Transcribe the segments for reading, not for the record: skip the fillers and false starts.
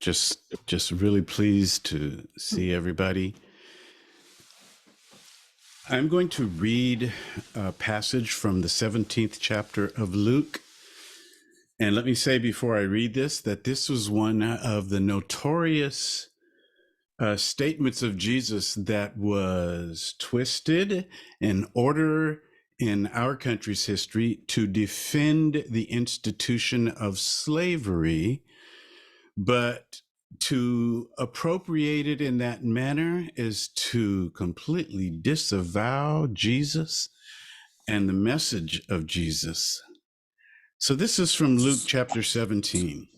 Just really pleased to see everybody. I'm going to read a passage from the 17th chapter of Luke. And let me say before I read this that this was one of the notorious statements of Jesus that was twisted in order in our country's history to defend the institution of slavery, but to appropriate it in that manner is to completely disavow Jesus and the message of Jesus. So this is from Luke chapter 17.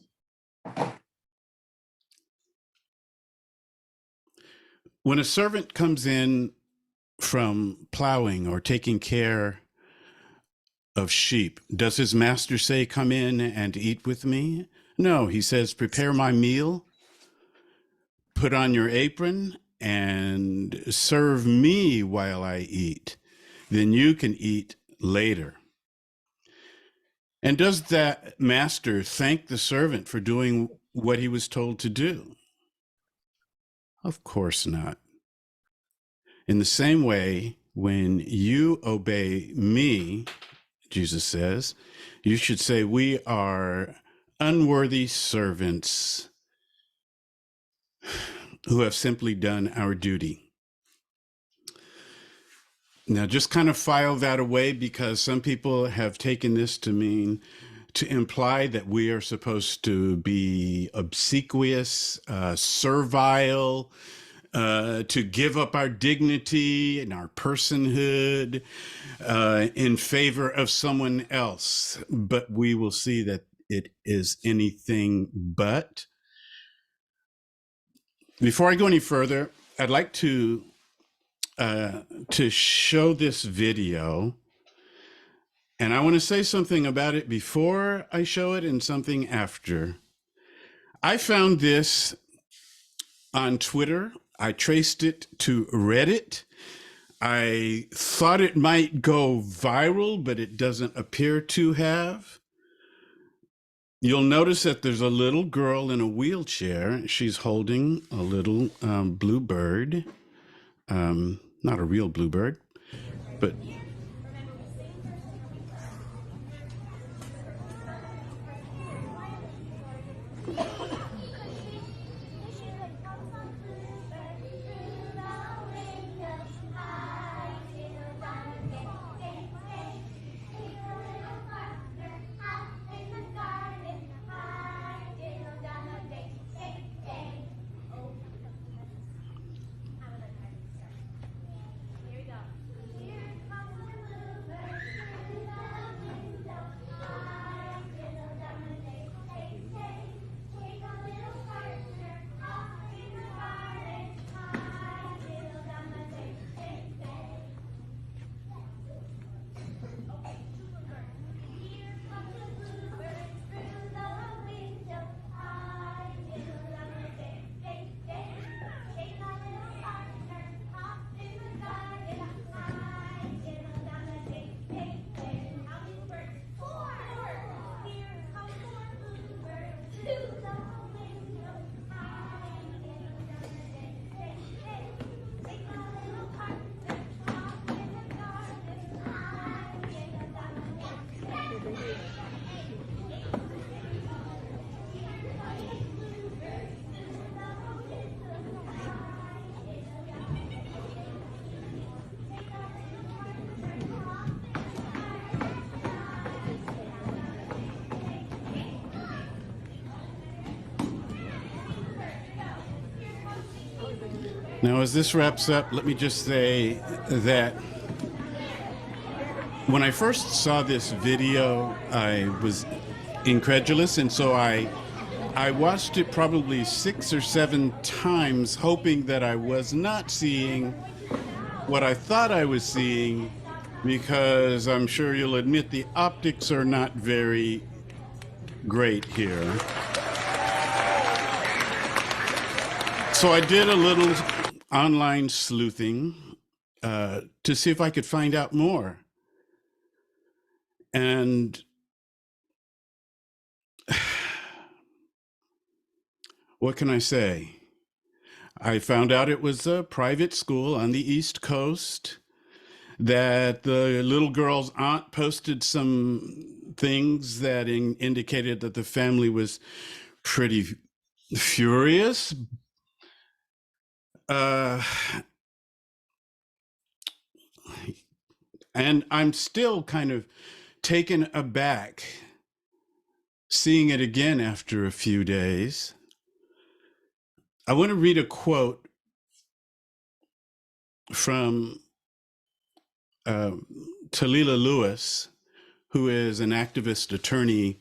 When a servant comes in from plowing or taking care of sheep, does his master say, "Come in and eat with me"? No, he says, "Prepare my meal, put on your apron, and serve me while I eat. Then you can eat later." And does that master thank the servant for doing what he was told to do? Of course not. In the same way, when you obey me, Jesus says, you should say, "We are unworthy servants who have simply done our duty." Now, just kind of file that away, because some people have taken this to mean to imply that we are supposed to be obsequious, servile, to give up our dignity and our personhood in favor of someone else. But we will see that it is anything but. Before I go any further, I'd like to show this video, and I want to say something about it before I show it and something after. I found this on Twitter. I traced it to Reddit. I thought it might go viral, but it doesn't appear to have. You'll notice that there's a little girl in a wheelchair. She's holding a little blue bird. Not a real bluebird, but now, as this wraps up, let me just say that when I first saw this video, I was incredulous, and so I watched it probably 6 or 7 times, hoping that I was not seeing what I thought I was seeing, because I'm sure you'll admit the optics are not very great here. So I did a little online sleuthing to see if I could find out more. And what can I say? I found out it was a private school on the East Coast, that the little girl's aunt posted some things that indicated that the family was pretty furious. Uh, and I'm still kind of taken aback seeing it again after a few days. I want to read a quote from uh, Talila Lewis, who is an activist attorney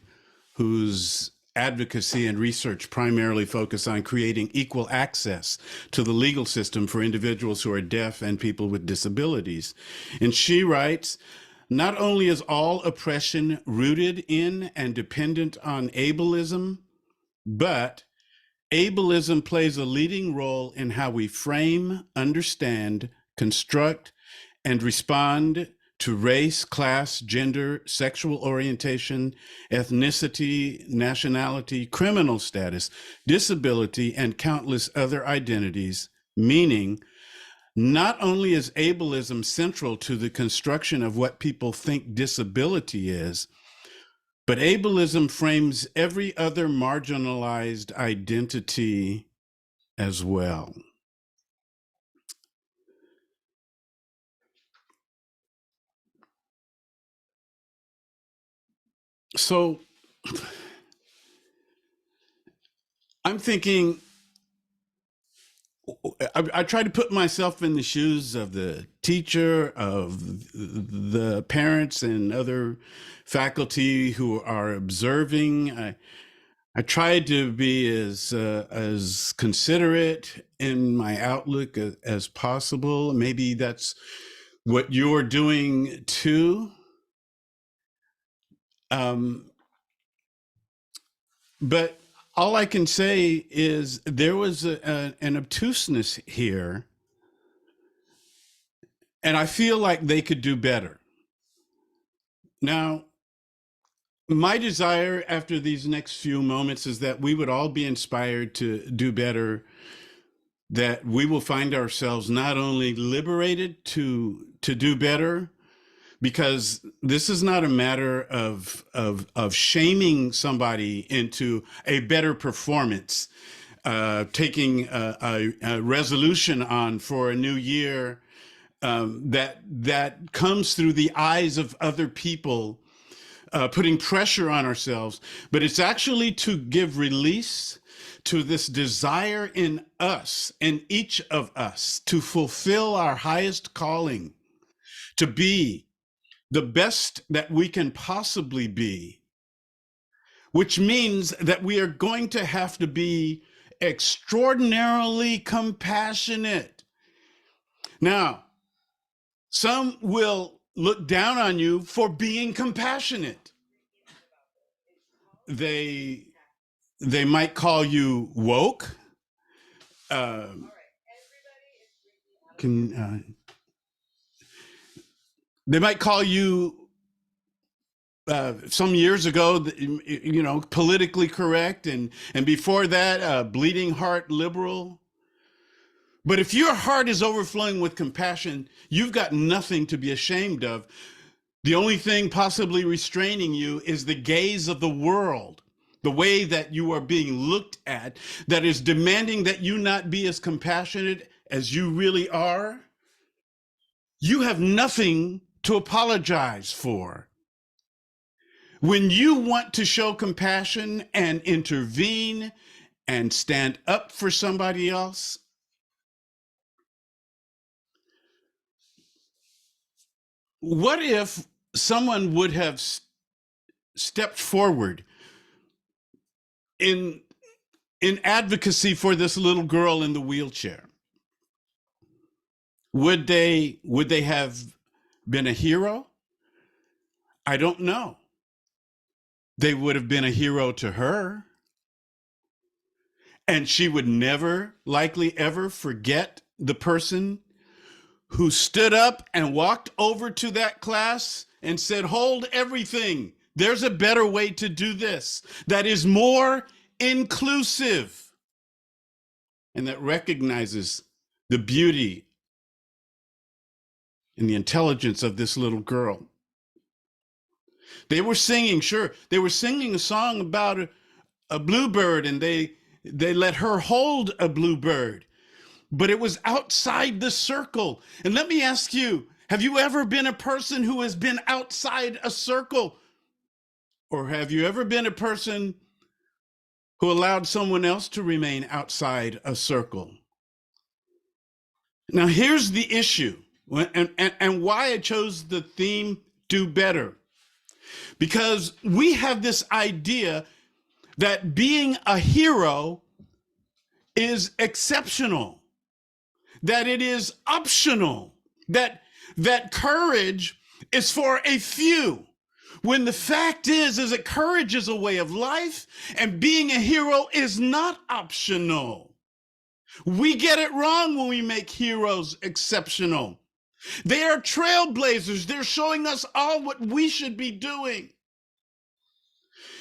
whose advocacy and research primarily focus on creating equal access to the legal system for individuals who are deaf and people with disabilities. And she writes, not only is all oppression rooted in and dependent on ableism, but ableism plays a leading role in how we frame, understand, construct, and respond to race, class, gender, sexual orientation, ethnicity, nationality, criminal status, disability, and countless other identities, meaning not only is ableism central to the construction of what people think disability is, but ableism frames every other marginalized identity as well. So I'm thinking, I try to put myself in the shoes of the teacher, of the parents and other faculty who are observing. I tried to be as considerate in my outlook as possible. Maybe that's what you're doing too. But all I can say is there was an obtuseness here, and I feel like they could do better. Now, my desire after these next few moments is that we would all be inspired to do better, that we will find ourselves not only liberated to do better, because this is not a matter of shaming somebody into a better performance, taking a resolution on for a new year, that comes through the eyes of other people, putting pressure on ourselves, but it's actually to give release to this desire in us, in each of us, to fulfill our highest calling, to be the best that we can possibly be, which means that we are going to have to be extraordinarily compassionate. Now, some will look down on you for being compassionate. They might call you woke. They might call you some years ago, politically correct, and before that, bleeding heart liberal. But if your heart is overflowing with compassion, you've got nothing to be ashamed of. The only thing possibly restraining you is the gaze of the world, the way that you are being looked at, that is demanding that you not be as compassionate as you really are. You have nothing to apologize for. When you want to show compassion and intervene and stand up for somebody else, what if someone would have stepped forward in advocacy for this little girl in the wheelchair? Would they have been a hero? I don't know. They would have been a hero to her, and she would never likely ever forget the person who stood up and walked over to that class and said, hold everything. There's a better way to do this that is more inclusive. and that recognizes the beauty and the intelligence of this little girl. They were singing, sure, they were singing a song about a bluebird, and they let her hold a bluebird, but it was outside the circle. And let me ask you, have you ever been a person who has been outside a circle? Or have you ever been a person who allowed someone else to remain outside a circle? Now, here's the issue, and why I chose the theme, Do Better. Because we have this idea that being a hero is exceptional, that it is optional, that courage is for a few. When the fact is that courage is a way of life, and being a hero is not optional. We get it wrong when we make heroes exceptional. They are trailblazers. They're showing us all what we should be doing.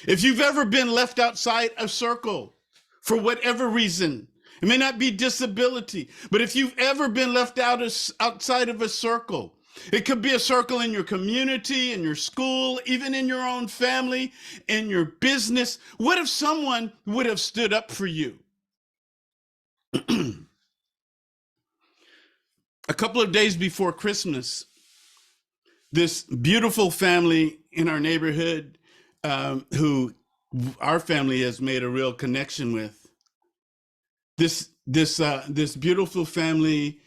If you've ever been left outside a circle for whatever reason, it may not be disability, but if you've ever been left outside of a circle, it could be a circle in your community, in your school, even in your own family, in your business. What if someone would have stood up for you? A couple of days before Christmas, this beautiful family in our neighborhood, who our family has made a real connection with, this beautiful family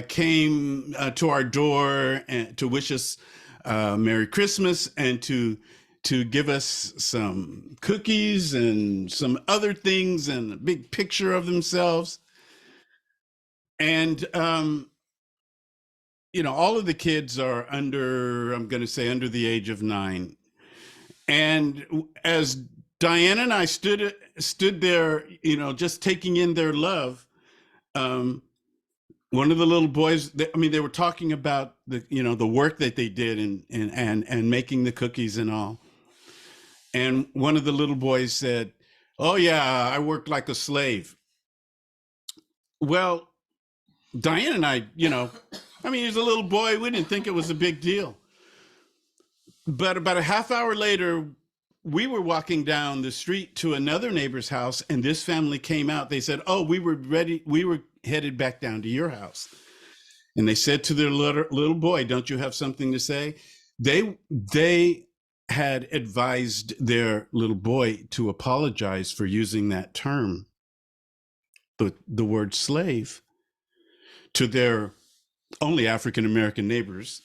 came to our door and to wish us Merry Christmas, and to give us some cookies and some other things and a big picture of themselves. And all of the kids are under, I'm going to say, under the age of 9. And as Diane and I stood there, just taking in their love, one of the little boys, they were talking about the work that they did and making the cookies and all. And one of the little boys said, "Oh yeah, I worked like a slave." Well, Diane and I, he's a little boy. We didn't think it was a big deal. But about a half hour later, we were walking down the street to another neighbor's house, and this family came out. They said, "Oh, we were ready. We were headed back down to your house." And they said to their little boy, "Don't you have something to say?" They had advised their little boy to apologize for using that term, the word slave, to their only African-American neighbors.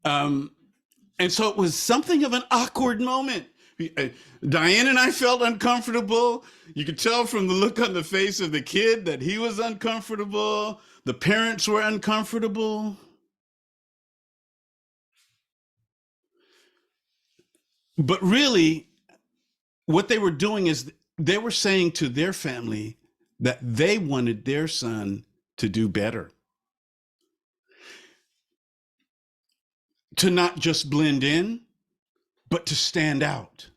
And so it was something of an awkward moment. Diane and I felt uncomfortable. You could tell from the look on the face of the kid that he was uncomfortable. The parents were uncomfortable. But really, what they were doing is they were saying to their family that they wanted their son to do better, to not just blend in, but to stand out.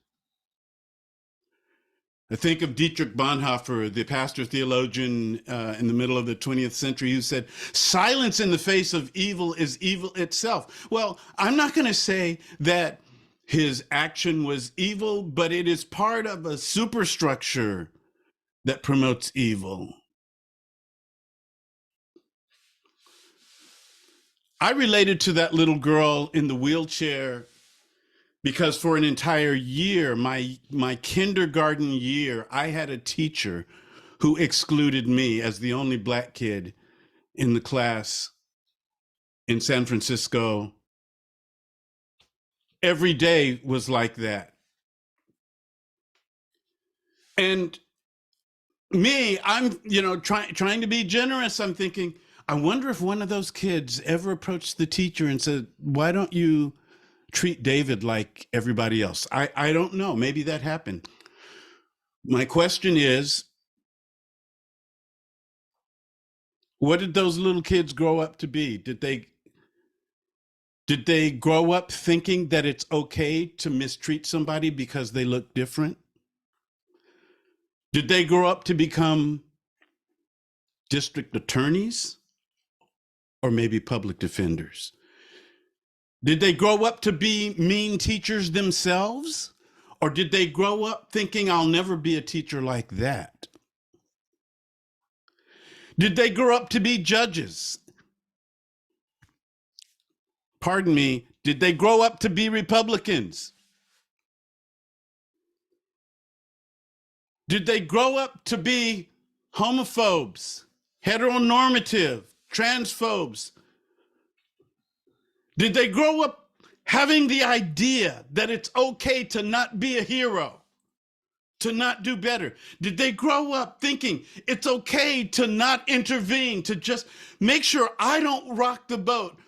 I think of Dietrich Bonhoeffer, the pastor theologian in the middle of the 20th century, who said, "Silence in the face of evil is evil itself." Well, I'm not going to say that his action was evil, but it is part of a superstructure that promotes evil. I related to that little girl in the wheelchair because for an entire year, my kindergarten year, I had a teacher who excluded me as the only Black kid in the class in San Francisco. Every day was like that. And me, I'm, trying to be generous. I'm thinking, I wonder if one of those kids ever approached the teacher and said, "Why don't you treat David like everybody else?" I don't know. Maybe that happened. My question is, what did those little kids grow up to be? Did they grow up thinking that it's okay to mistreat somebody because they look different? Did they grow up to become district attorneys or maybe public defenders? Did they grow up to be mean teachers themselves? Or did they grow up thinking, I'll never be a teacher like that? Did they grow up to be judges? Pardon me, did they grow up to be Republicans? Did they grow up to be homophobes, heteronormative, transphobes? Did they grow up having the idea that it's okay to not be a hero, to not do better? Did they grow up thinking it's okay to not intervene, to just make sure I don't rock the boat?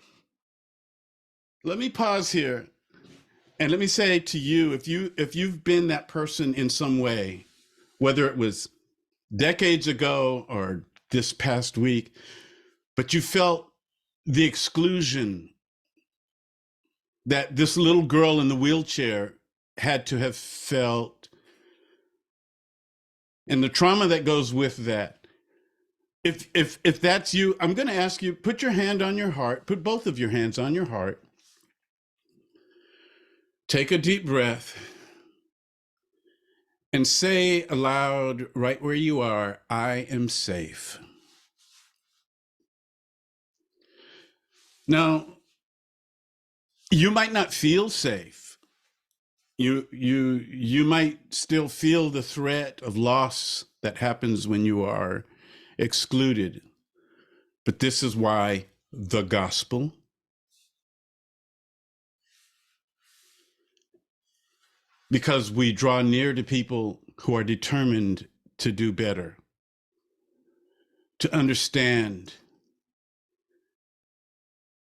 Let me pause here and let me say to you, if you've been that person in some way, whether it was decades ago or this past week, but you felt the exclusion that this little girl in the wheelchair had to have felt, and the trauma that goes with that. If that's you, I'm going to ask you, put your hand on your heart, put both of your hands on your heart. Take a deep breath and say aloud, right where you are, I am safe. Now, you might not feel safe. You might still feel the threat of loss that happens when you are excluded. But this is why the gospel, because we draw near to people who are determined to do better, to understand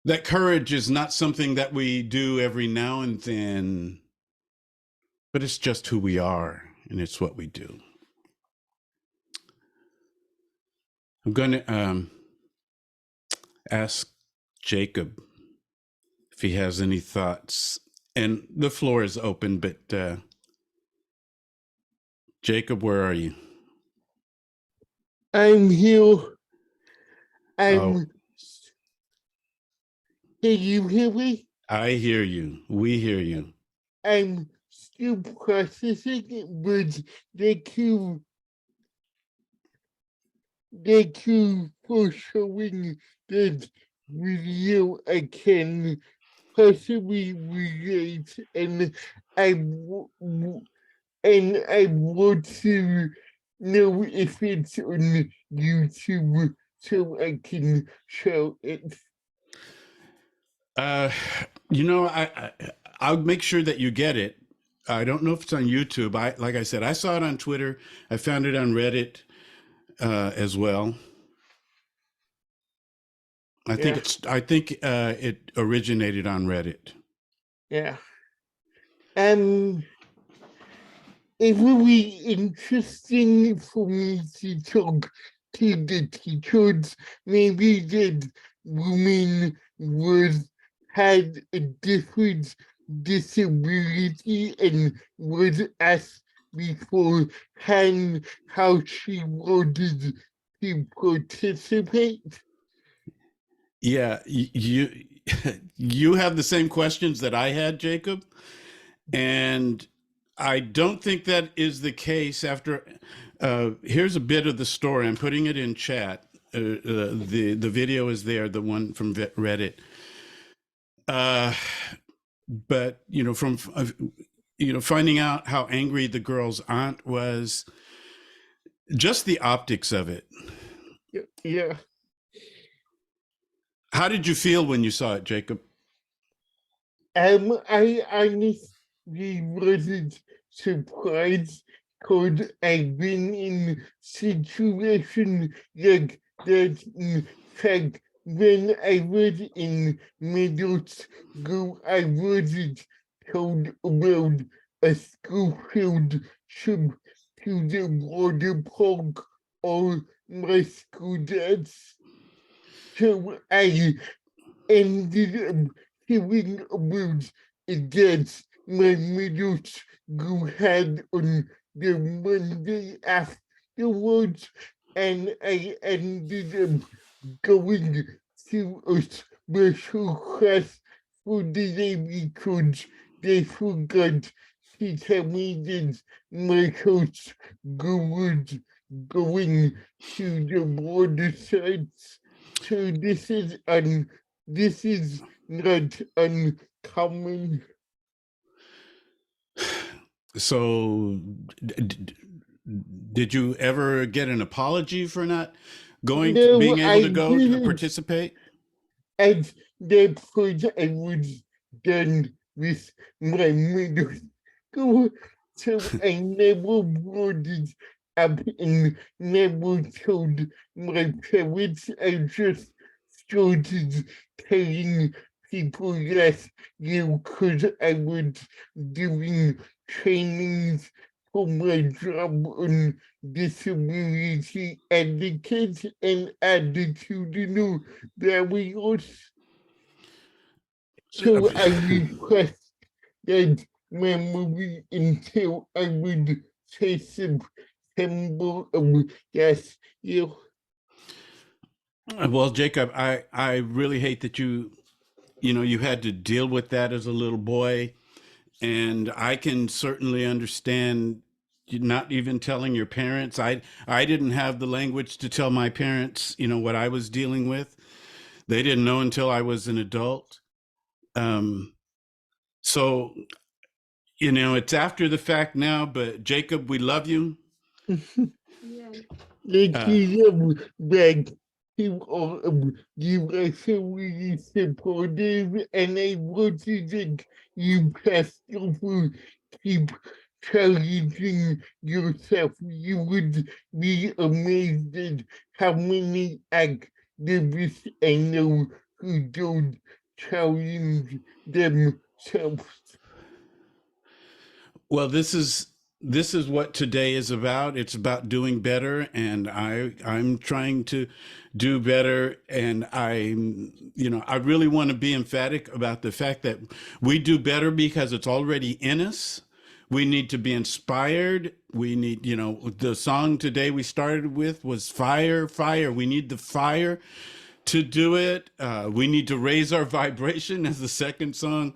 that courage is not something that we do every now and then, but it's just who we are, and it's what we do. I'm going to ask Jacob if he has any thoughts, and the floor is open, but Jacob, where are you? I'm here. Oh, Can you hear me? I hear you. We hear you. I'm still processing it, but thank you for showing that video I can possibly relate, and I want to know if it's on YouTube so I can show it. I'll make sure that you get it. I don't know if it's on YouTube. Like I said, I saw it on Twitter. I found it on Reddit as well. I think it originated on Reddit. Yeah. It will be interesting for me to talk to the teachers. Maybe that woman had a different disability and was asked beforehand how she wanted to participate. Yeah, you have the same questions that I had, Jacob, and I don't think that is the case. After here's a bit of the story. I'm putting it in chat. The video is there, the one from Reddit. But from finding out how angry the girl's aunt was, just the optics of it. Yeah. How did you feel when you saw it, Jacob? I honestly wasn't surprised because I've been in situations like that. In fact, when I was in middle school, I wasn't told about a school field trip to the water park or my school dads. So I ended up hearing about that my middle school had on the Monday afterwards, and I ended up going to a special class for the day because they forgot to tell me that my coach was going to the border sites. So this is not uncommon. So, did you ever get an apology for not No, being able I to go to didn't. participate? At that point, I was done with my middle school, so I never brought it up and never told my parents. I just started telling people last year because I was doing trainings for my job on disability advocates and attitudinal barriers. So I repressed that memory until I would say September of last year. Well, Jacob, I really hate that you had to deal with that as a little boy, and I can certainly understand you not even telling your parents. I didn't have the language to tell my parents, what I was dealing with. They didn't know until I was an adult. Um, so it's after the fact now, but Jacob, we love you. Thank Uh, you, back to all of you are so really supportive, and I want to thank you, Pastor, for keep challenging yourself. You would be amazed at how many activists I know who don't challenge themselves. well, this is what today is about. It's about doing better, and I'm trying to do better, and I really want to be emphatic about the fact that we do better because it's already in us. We need to be inspired. We need, the song today we started with was Fire, Fire. We need the fire to do it. We need to raise our vibration, as the second song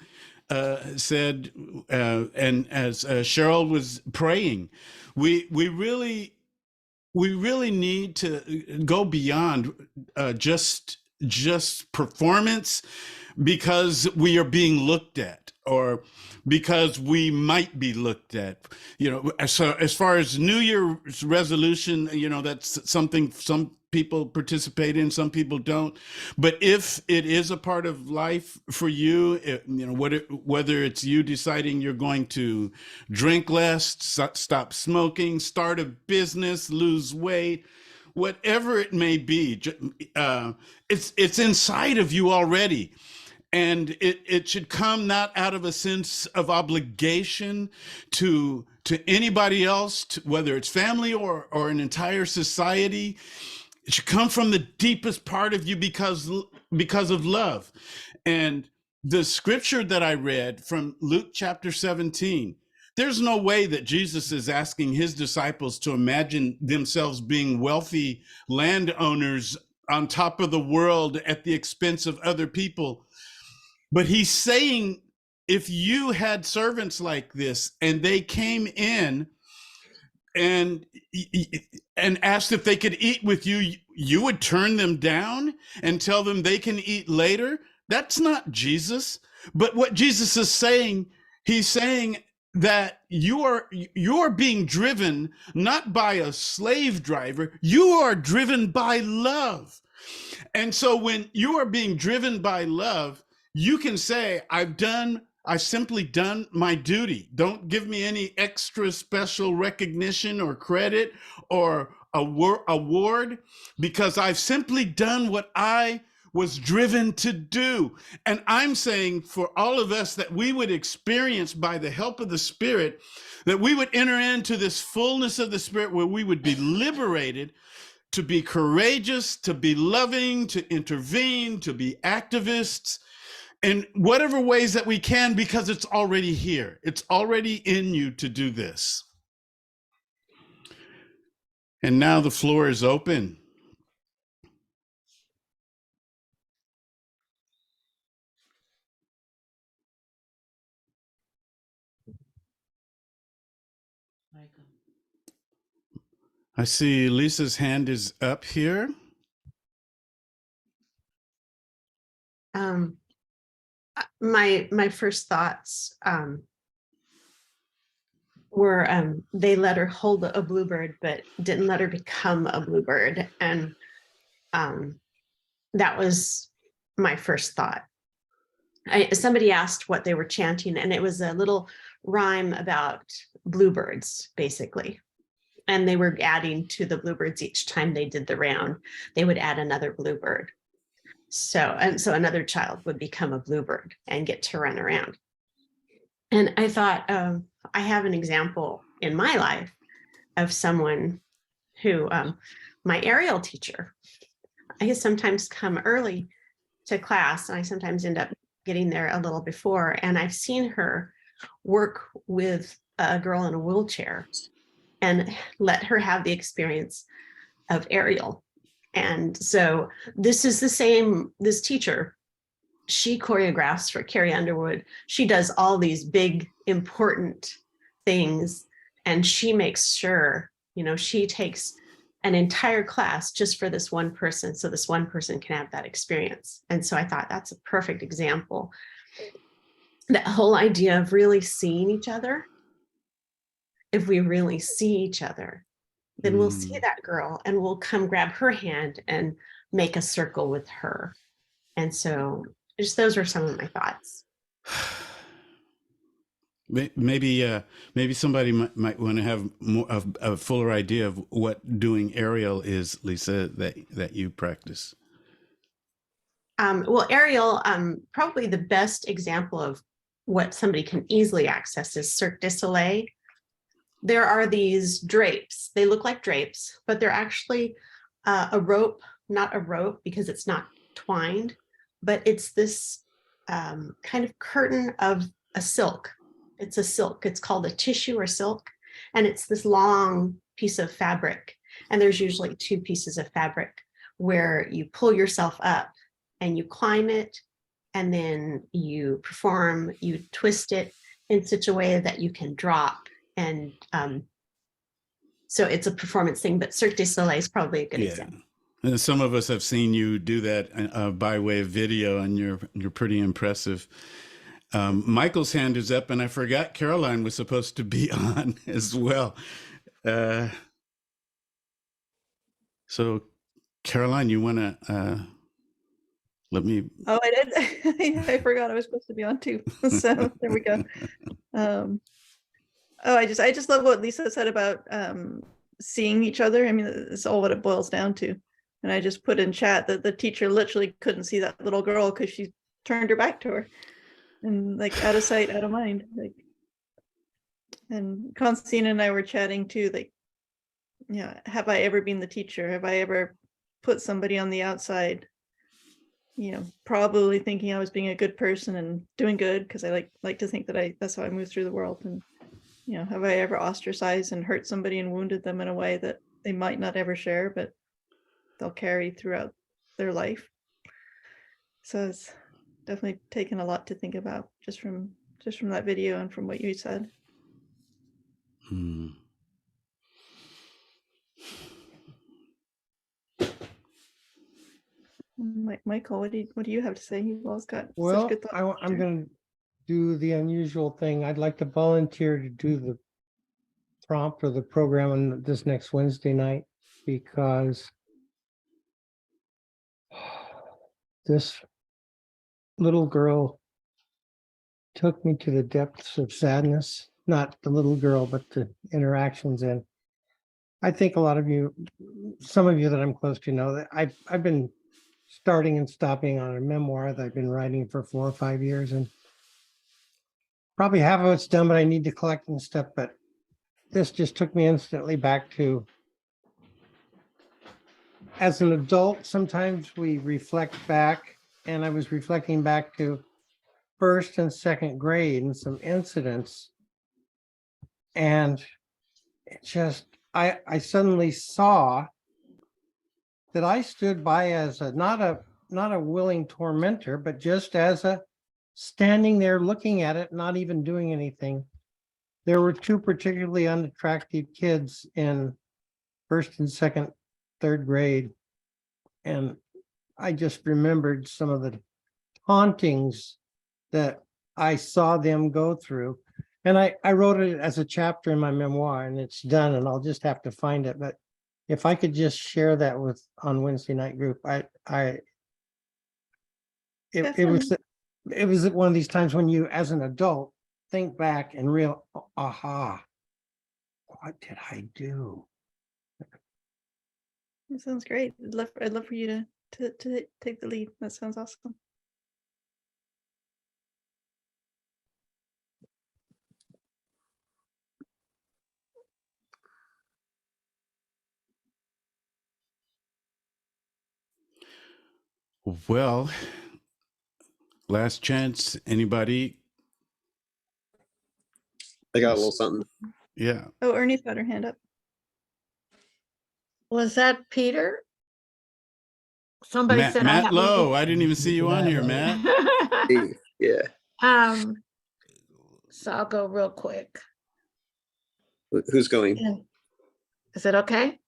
said, and as Cheryl was praying, we really need to go beyond just performance because we are being looked at, or because we might be looked at. So as far as New Year's resolution, that's something some people participate in, some people don't. But if it is a part of life for you, whether it's you deciding you're going to drink less, stop smoking, start a business, lose weight, whatever it may be, it's inside of you already. And it should come not out of a sense of obligation to anybody else, whether it's family or an entire society. It should come from the deepest part of you because of love. And the scripture that I read from Luke chapter 17, there's no way that Jesus is asking his disciples to imagine themselves being wealthy landowners on top of the world at the expense of other people. But he's saying, if you had servants like this and they came in and asked if they could eat with you, you would turn them down and tell them they can eat later. That's not Jesus. But what Jesus is saying, he's saying that you are being driven not by a slave driver, you are driven by love. And so when you are being driven by love, you can say, I've simply done my duty. Don't give me any extra special recognition or credit or award, because I've simply done what I was driven to do. And I'm saying for all of us that we would experience, by the help of the Spirit, that we would enter into this fullness of the Spirit where we would be liberated to be courageous, to be loving, to intervene, to be activists in whatever ways that we can, because it's already here. It's already in you to do this. And now the floor is open. I see Lisa's hand is up here. My first thoughts were they let her hold a bluebird, but didn't let her become a bluebird, and that was my first thought. Somebody asked what they were chanting, and it was a little rhyme about bluebirds, basically. And they were adding to the bluebirds each time they did the round. They would add another bluebird. So another child would become a bluebird and get to run around. And I thought, I have an example in my life of someone who, my aerial teacher, I sometimes come early to class, and I sometimes end up getting there a little before. And I've seen her work with a girl in a wheelchair and let her have the experience of aerial. And so this is the same, this teacher, she choreographs for Carrie Underwood. She does all these big, important things. And she makes sure, she takes an entire class just for this one person, so this one person can have that experience. And so I thought that's a perfect example. That whole idea of really seeing each other. If we really see each other, then we'll see that girl and we'll come grab her hand and make a circle with her. And so just those were some of my thoughts. Maybe somebody might want to have more of a fuller idea of what doing aerial is, Lisa, that you practice. Well, aerial, probably the best example of what somebody can easily access is Cirque du Soleil. There are these drapes. They look like drapes, but they're actually a rope, not a rope because it's not twined, but it's this kind of curtain of a silk. It's a silk. It's called a tissue or silk. And it's this long piece of fabric. And there's usually two pieces of fabric where you pull yourself up and you climb it. And then you perform, you twist it in such a way that you can drop. And so it's a performance thing, but Cirque du Soleil is probably a good example. And some of us have seen you do that by way of video, and you're pretty impressive. Michael's hand is up, and I forgot Caroline was supposed to be on as well. So, Caroline, you want to let me? Oh, I did. I forgot I was supposed to be on too. So there we go. I just love what Lisa said about seeing each other. I mean, it's all what it boils down to. And I just put in chat that the teacher literally couldn't see that little girl because she turned her back to her, and like out of sight, out of mind. Like, and Constantine and I were chatting too. Like, have I ever been the teacher? Have I ever put somebody on the outside? Probably thinking I was being a good person and doing good because I like to think that that's how I move through the world. And have I ever ostracized and hurt somebody and wounded them in a way that they might not ever share, but they'll carry throughout their life? So it's definitely taken a lot to think about just from that video and from what you said. Michael, what do you have to say? You've always got such good thoughts. I'm going to do the unusual thing. I'd like to volunteer to do the prompt or the program on this next Wednesday night, because this little girl took me to the depths of sadness. Not the little girl, but the interactions. And I think a lot of you, some of you that I'm close to know that I've been starting and stopping on a memoir that I've been writing for 4 or 5 years, and probably half of it's done, but I need to collect and stuff. But this just took me instantly back to, as an adult, sometimes we reflect back, and I was reflecting back to first and second grade and some incidents. And it just, I suddenly saw that I stood by as a not a willing tormentor, but just as a standing there looking at it, not even doing anything. There were two particularly unattractive kids in first and second, third grade. And I just remembered some of the hauntings that I saw them go through. And I wrote it as a chapter in my memoir, and it's done, and I'll just have to find it. But if I could just share that with on Wednesday night group, it was one of these times when you, as an adult, think back and real, aha, what did I do? That sounds great. I'd love for you to take the lead. That sounds awesome. Well, last chance. Anybody? I got a little something. Yeah. Oh, Ernie's got her hand up. Was that Peter? Somebody Matt, said Matt I Lowe. I didn't even see you on here, Matt. Hey, yeah. So I'll go real quick. Who's going? And- Is it okay?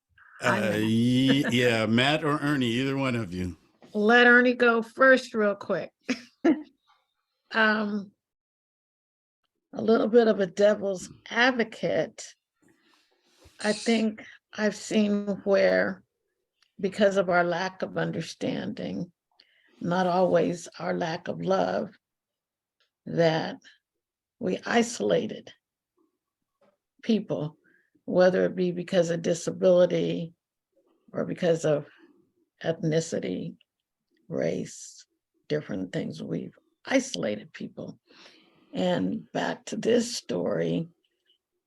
Yeah, Matt or Ernie, either one of you. Let Ernie go first real quick. A little bit of a devil's advocate. I think I've seen where, because of our lack of understanding, not always our lack of love, that we isolated people, whether it be because of disability or because of ethnicity, race, different things. We've isolated people. And back to this story,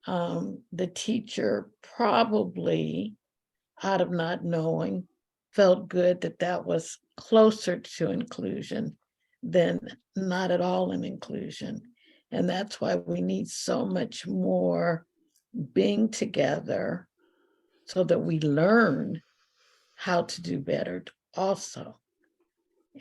the teacher probably, out of not knowing, felt good that that was closer to inclusion than not at all in inclusion. And that's why we need so much more being together so that we learn how to do better also.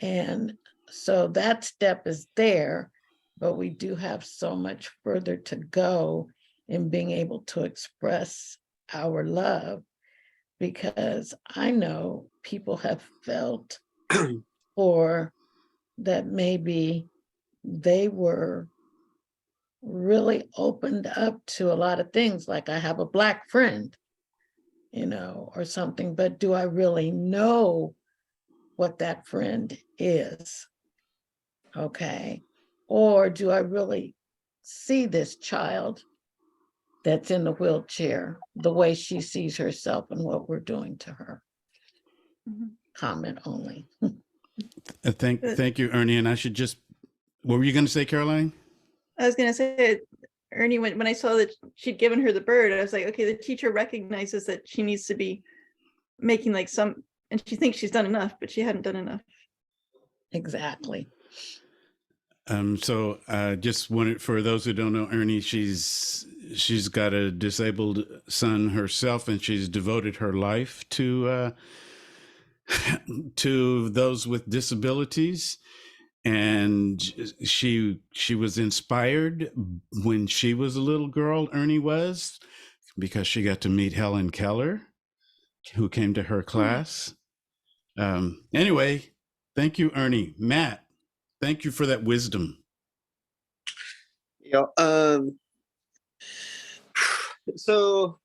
And so that step is there, but we do have so much further to go in being able to express our love, because I know people have felt or that maybe they were really opened up to a lot of things, like I have a Black friend, or something, but do I really know what that friend is? Okay. Or do I really see this child that's in the wheelchair the way she sees herself and what we're doing to her? Mhm. Comment only. Thank you, Ernie. And I should just, what were you going to say, Caroline? I was gonna say, Ernie, when I saw that she'd given her the bird, I was like, okay, the teacher recognizes that she needs to be making like some, and she thinks she's done enough, but she hadn't done enough. Exactly. So just wanted, for those who don't know Ernie, she's got a disabled son herself, and she's devoted her life to to those with disabilities. And she was inspired when she was a little girl, Ernie was, because she got to meet Helen Keller, who came to her class. Anyway, thank you, Ernie. Matt, thank you for that wisdom. Yeah. So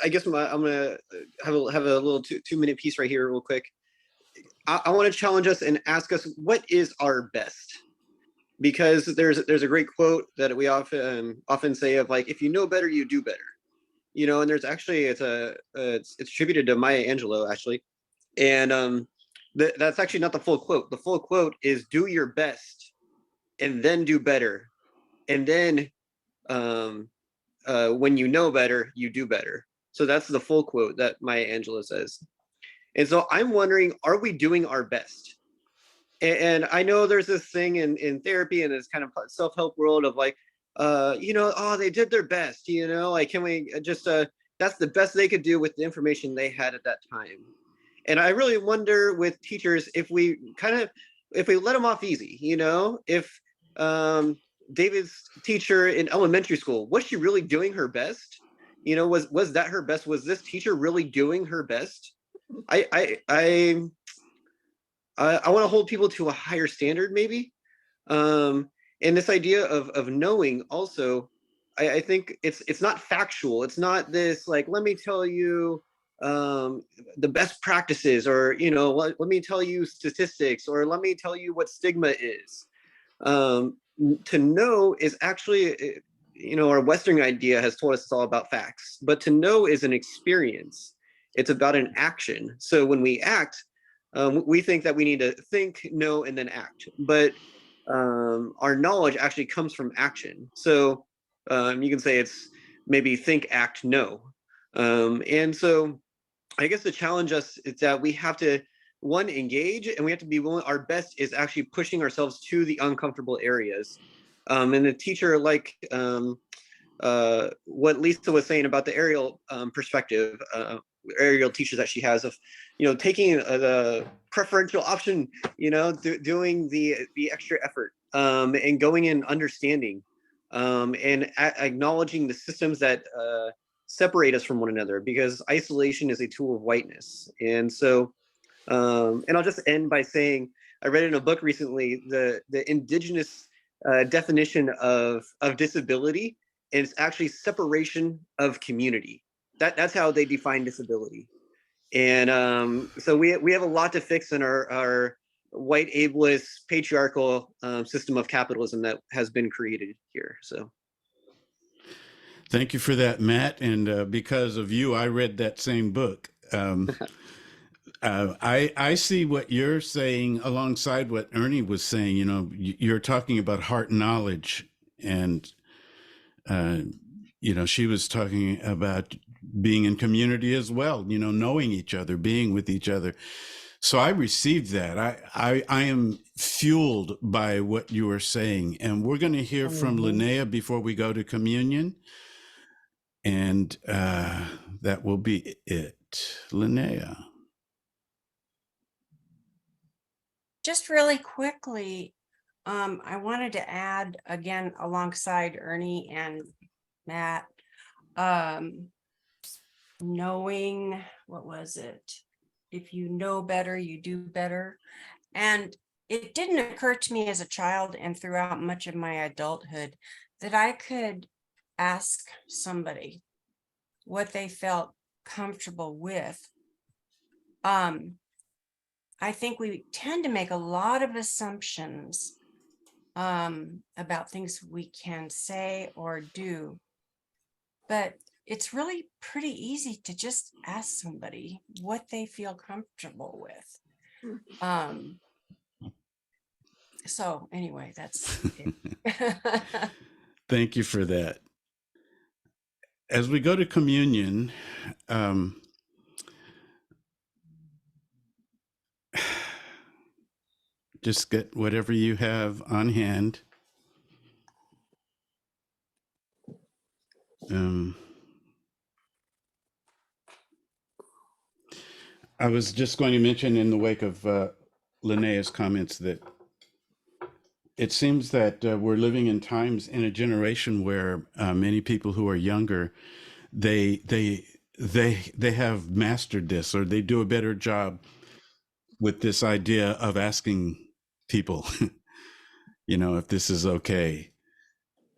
I guess I'm gonna have a little 2-minute piece right here real quick. I want to challenge us and ask us, what is our best? Because there's a great quote that we often say of, like, if you know better, you do better. And there's actually, it's attributed to Maya Angelou, actually. And that's actually not the full quote. The full quote is, do your best and then do better. And then when you know better, you do better. So that's the full quote that Maya Angelou says. And so I'm wondering, are we doing our best? And I know there's this thing in therapy and this kind of self-help world of, like, oh, they did their best, like, can we just that's the best they could do with the information they had at that time. And I really wonder with teachers if we if we let them off easy, if David's teacher in elementary school, was she really doing her best? Was that her best? Was this teacher really doing her best? I want to hold people to a higher standard, maybe. And this idea of knowing also, I think it's not factual. It's not this like, let me tell you the best practices, or let me tell you statistics, or let me tell you what stigma is. To know is actually, our Western idea has told us it's all about facts, but to know is an experience. It's about an action. So when we act, we think that we need to think, know, and then act. But our knowledge actually comes from action. So you can say it's maybe think, act, know. And so I guess the challenge us is that we have to, one, engage, and we have to be willing. Our best is actually pushing ourselves to the uncomfortable areas. And a teacher like what Lisa was saying about the aerial perspective, aerial teachers that she has of, taking the preferential option, doing the extra effort, and going in understanding, and acknowledging the systems that separate us from one another, because isolation is a tool of whiteness. And so, and I'll just end by saying, I read in a book recently, the indigenous definition of disability is actually separation of community. That's how they define disability. And so we have a lot to fix in our white ableist patriarchal system of capitalism that has been created here. So Thank you for that, Matt. And because of you, I read that same book. I see what you're saying alongside what Ernie was saying. You're talking about heart knowledge, and she was talking about being in community as well. Knowing each other, being with each other. So I received that. I am fueled by what you are saying, and we're going to hear from Linnea before we go to communion. And that will be it. Linnea. Just really quickly, I wanted to add again alongside Ernie and Matt, knowing, what was it? If you know better, you do better. And it didn't occur to me as a child and throughout much of my adulthood that I could ask somebody what they felt comfortable with. I think we tend to make a lot of assumptions about things we can say or do, but it's really pretty easy to just ask somebody what they feel comfortable with. So anyway, that's it. Thank you for that. As we go to communion, just get whatever you have on hand. I was just going to mention in the wake of Linnea's comments that it seems that we're living in times in a generation where many people who are younger, they have mastered this, or they do a better job with this idea of asking people, if this is okay.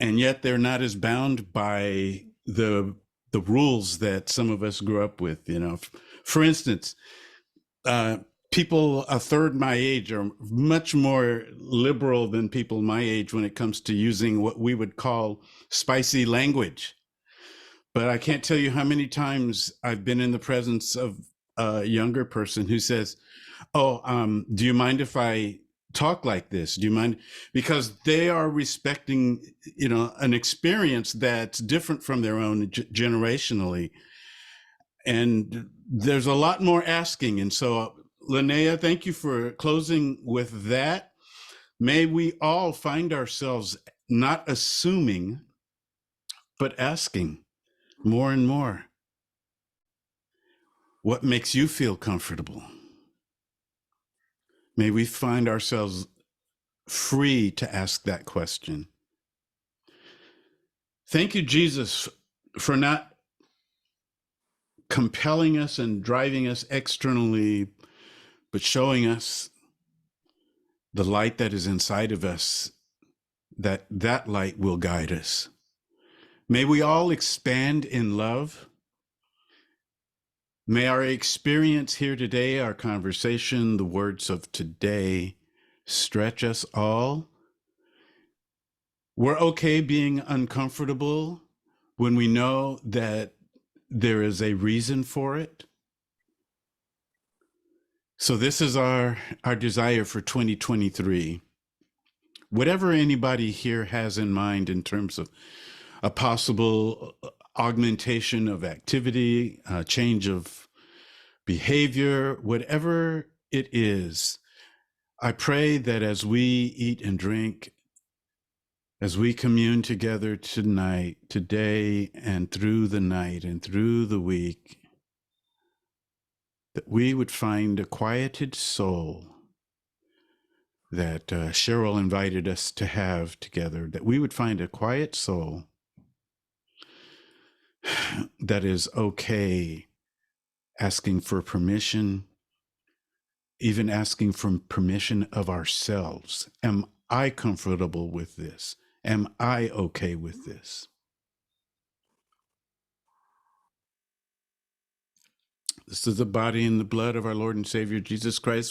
And yet they're not as bound by the rules that some of us grew up with. For instance, people a third my age are much more liberal than people my age when it comes to using what we would call spicy language. But I can't tell you how many times I've been in the presence of a younger person who says, "Oh, do you mind if I talk like this? Do you mind?" Because they are respecting, an experience that's different from their own generationally. And there's a lot more asking. And so, Linnea, thank you for closing with that. May we all find ourselves not assuming, but asking more and more. What makes you feel comfortable? May we find ourselves free to ask that question. Thank you, Jesus, for not compelling us and driving us externally, but showing us the light that is inside of us, that light will guide us. May we all expand in love. May our experience here today, our conversation, the words of today, stretch us all. We're okay being uncomfortable when we know that there is a reason for it. So this is our desire for 2023. Whatever anybody here has in mind in terms of a possible augmentation of activity, change of behavior, whatever it is, I pray that as we eat and drink, as we commune together tonight, today, and through the night and through the week, that we would find a quieted soul that Cheryl invited us to have together, that we would find a quiet soul that is okay asking for permission, even asking for permission of ourselves. Am I comfortable with this? Am I okay with this? This is the body and the blood of our Lord and Savior Jesus Christ,